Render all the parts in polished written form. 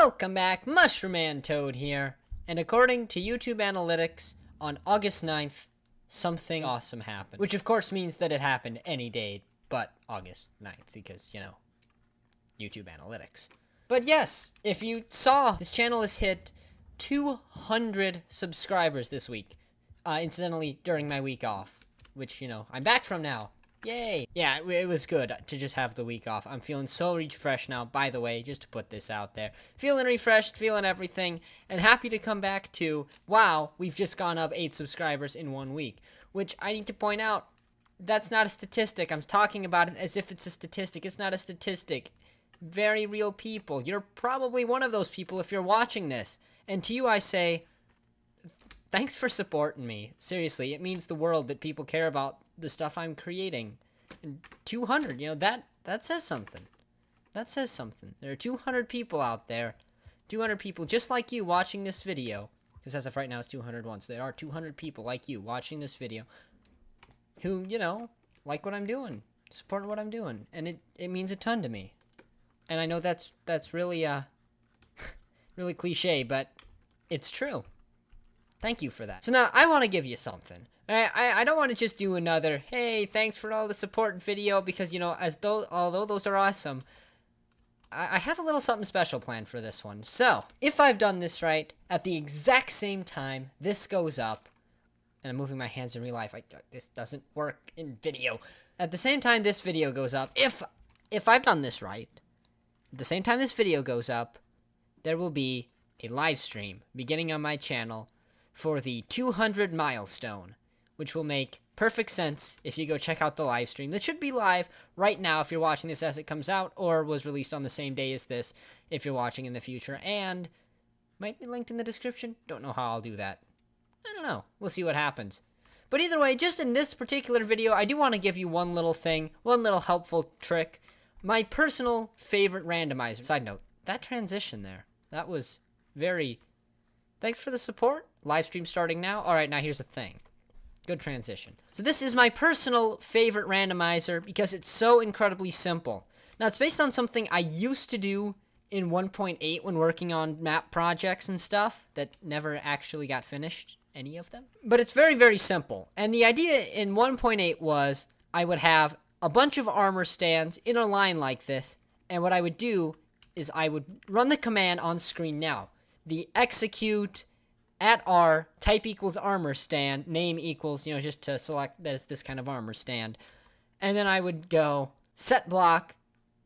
Welcome back, Mushroom Man Toad here, and according to YouTube Analytics, on August 9th, something awesome happened. Which of course means that it happened any day but August 9th, because, you know, YouTube Analytics. But yes, if you saw, this channel has hit 200 subscribers this week, incidentally, during my week off, which, you know, I'm back from now. Yay! Yeah, it was good to just have the week off. I'm feeling so refreshed now, by the way, just to put this out there. Feeling refreshed, feeling everything, and happy to come back to, wow, we've just gone up 8 subscribers in 1 week. Which, I need to point out, that's not a statistic. I'm talking about it as if it's a statistic. It's not a statistic. Very real people. You're probably one of those people if you're watching this. And to you I say, thanks for supporting me. Seriously, it means the world that people care about the stuff I'm creating. And 200, you know, that says something. That says something. There are 200 people out there. 200 people just like you watching this video. Because as of right now, it's 201. So there are 200 people like you watching this video who, you know, like what I'm doing. Support what I'm doing. And it means a ton to me. And I know that's really, really cliche, but it's true. Thank you for that. So now, I want to give you something. I don't want to just do another, hey, thanks for all the support video, because, you know, although those are awesome, I have a little something special planned for this one. So, if I've done this right, at the exact same time this goes up, and I'm moving my hands in real life, this doesn't work in video. At the same time this video goes up, if I've done this right, at the same time this video goes up, there will be a live stream beginning on my channel for the 200 milestone, which will make perfect sense if you go check out the live stream. That should be live right now if you're watching this as it comes out, or was released on the same day as this if you're watching in the future, and might be linked in the description. Don't know how I'll do that. I don't know. We'll see what happens. But either way, just in this particular video, I do want to give you one little thing, one little helpful trick. My personal favorite randomizer. Side note, that transition there, that was very... Thanks for the support. Live stream starting now. Alright, now here's the thing. Good transition. So this is my personal favorite randomizer because it's so incredibly simple. Now, it's based on something I used to do in 1.8 when working on map projects and stuff that never actually got finished, any of them. But it's very, very simple. And the idea in 1.8 was I would have a bunch of armor stands in a line like this, and what I would do is I would run the command on screen now. The execute @R type equals armor stand, name equals, you know, just to select that it's this kind of armor stand. And then I would go set block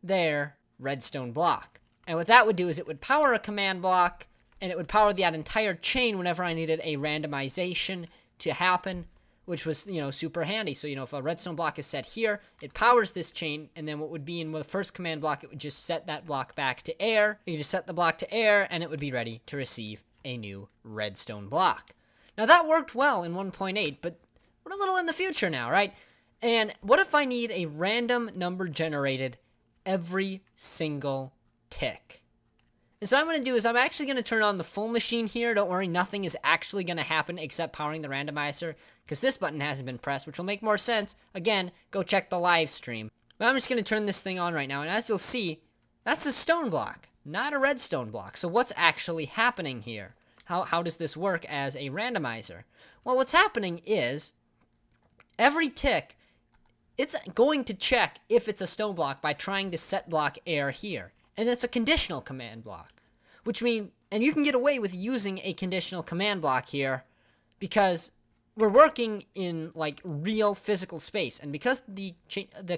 there, redstone block. And what that would do is it would power a command block, and it would power that entire chain whenever I needed a randomization to happen, which was, you know, super handy. So, you know, if a redstone block is set here, it powers this chain, and then what would be in the first command block, it would just set that block back to air. You just set the block to air, and it would be ready to receive a new redstone block. Now, that worked well in 1.8, but we're a little in the future now, right? And what if I need a random number generated every single tick? And so what I'm going to do is I'm actually going to turn on the full machine here. Don't worry, nothing is actually going to happen except powering the randomizer, because this button hasn't been pressed, which will make more sense. Again, go check the live stream. But I'm just going to turn this thing on right now, and as you'll see, that's a stone block, not a redstone block. So what's actually happening here? How does this work as a randomizer? Well, what's happening is every tick, it's going to check if it's a stone block by trying to set block air here. And it's a conditional command block, which means, and you can get away with using a conditional command block here because we're working in like real physical space, and because the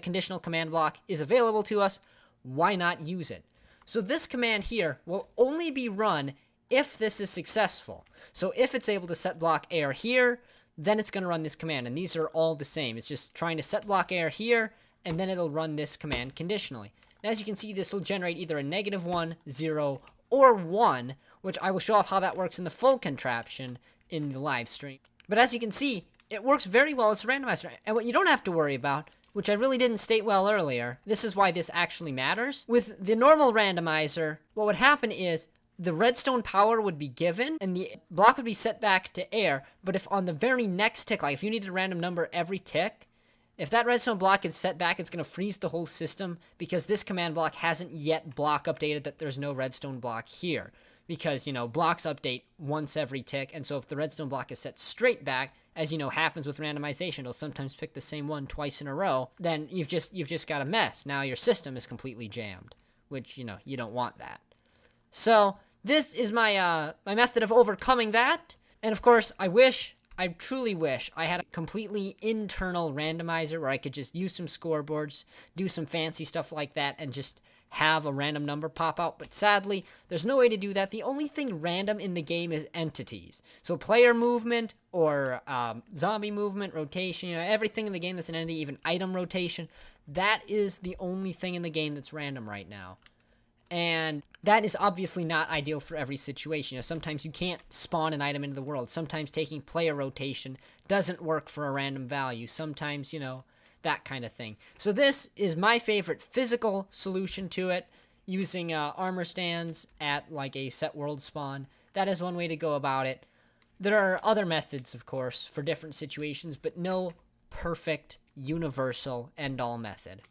conditional command block is available to us, why not use it? So this command here will only be run if this is successful. So if it's able to set block air here, then it's going to run this command, and these are all the same. It's just trying to set block air here, and then it'll run this command conditionally. As you can see, this will generate either a -1, 0, or 1, which I will show off how that works in the full contraption in the live stream. But as you can see, it works very well as a randomizer. And what you don't have to worry about, which I really didn't state well earlier, this is why this actually matters. With the normal randomizer, what would happen is the redstone power would be given, and the block would be set back to air, but if on the very next tick, like if you needed a random number every tick, If that redstone block is set back, it's going to freeze the whole system because this command block hasn't yet block updated that there's no redstone block here. Because, you know, blocks update once every tick, and so if the redstone block is set straight back, as you know happens with randomization, it'll sometimes pick the same one twice in a row, then you've just got a mess. Now your system is completely jammed, which, you know, you don't want that. So this is my my method of overcoming that. And of course, I truly wish I had a completely internal randomizer where I could just use some scoreboards, do some fancy stuff like that, and just have a random number pop out. But sadly, there's no way to do that. The only thing random in the game is entities. So player movement or zombie movement, rotation, you know, everything in the game that's an entity, even item rotation, that is the only thing in the game that's random right now. And that is obviously not ideal for every situation. You know, sometimes you can't spawn an item into the world. Sometimes taking player rotation doesn't work for a random value. Sometimes, you know, that kind of thing. So this is my favorite physical solution to it, using armor stands at like a set world spawn. That is one way to go about it. There are other methods, of course, for different situations, but no perfect, universal, end-all method.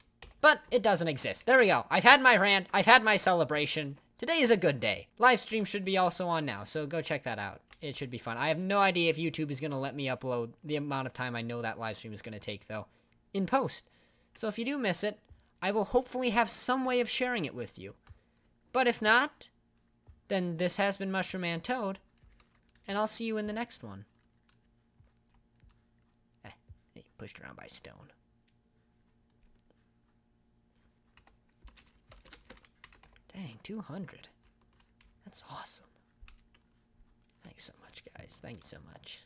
But it doesn't exist. There we go. I've had my rant. I've had my celebration. Today is a good day. Live stream should be also on now, so go check that out. It should be fun. I have no idea if YouTube is going to let me upload the amount of time I know that live stream is going to take, though, in post. So if you do miss it, I will hopefully have some way of sharing it with you. But if not, then this has been Mushroom Man Toad, and I'll see you in the next one. Hey, pushed around by stone. Dang, 200. That's awesome. Thanks so much, guys. Thank you so much.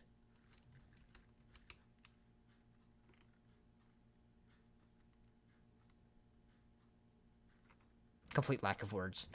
Complete lack of words.